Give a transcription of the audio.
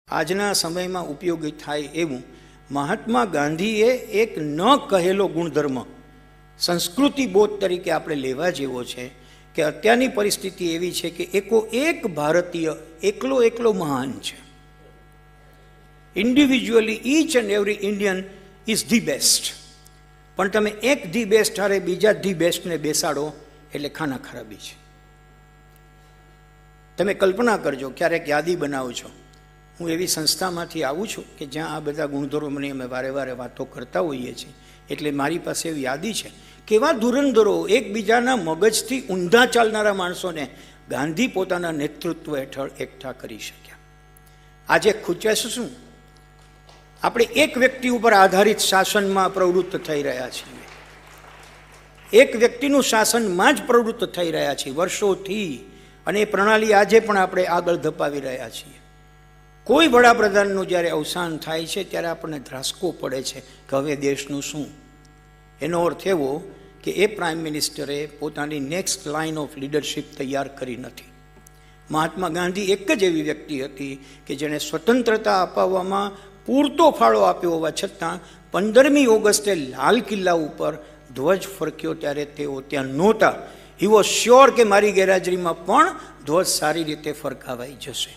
આજના સમયમાં ઉપયોગી થાય એવું મહાત્મા ગાંધીએ એક ન કહેલો ગુણધર્મ સંસ્કૃતિ બોધ તરીકે આપણે લેવા જેવો છે કે અત્યારની પરિસ્થિતિ એવી છે કે એક ભારતીય એકલો મહાન છે. Individually each and every Indian is the best, પણ તમે એક ધી બેસ્ટ હારે બીજા ધી બેસ્ટને બેસાડો એટલે ખાના ખરાબી છે. તમે કલ્પના કરજો, ક્યારેક યાદી બનાવો છો. હું એવી સંસ્થામાંથી આવું છું કે જ્યાં આ બધા ગુણધર્મોની અમે વારે વાતો કરતા હોઈએ છીએ, એટલે મારી પાસે એવી યાદી છે. કેવા ધુરંધરો એકબીજાના મગજથી ઊંધા ચાલનારા માણસોને ગાંધી પોતાના નેતૃત્વ હેઠળ એકઠા કરી શક્યા. આજે ખૂચ્યા શું? આપણે એક વ્યક્તિ ઉપર આધારિત શાસનમાં પ્રવૃત્ત થઈ રહ્યા છીએ. એક વ્યક્તિનું શાસનમાં જ પ્રવૃત્ત થઈ રહ્યા છીએ વર્ષોથી, અને એ પ્રણાલી આજે પણ આપણે આગળ ધપાવી રહ્યા છીએ. કોઈ વડાપ્રધાનનું જ્યારે અવસાન થાય છે ત્યારે આપણને ધ્રાસકો પડે છે કે હવે દેશનું શું. એનો અર્થ એવો કે એ પ્રાઇમ મિનિસ્ટરે પોતાની નેક્સ્ટ લાઇન ઓફ લીડરશિપ તૈયાર કરી નથી. મહાત્મા ગાંધી એક જ એવી વ્યક્તિ હતી કે જેણે સ્વતંત્રતા અપાવવામાં પૂરતો ફાળો આપ્યો હોવા છતાં 15મી ઓગસ્ટે લાલ કિલ્લા ઉપર ધ્વજ ફરક્યો ત્યારે તેઓ ત્યાં નહોતા. હી વોઝ શ્યોર કે મારી ગેરહાજરીમાં પણ ધ્વજ સારી રીતે ફરકાવાઈ જશે.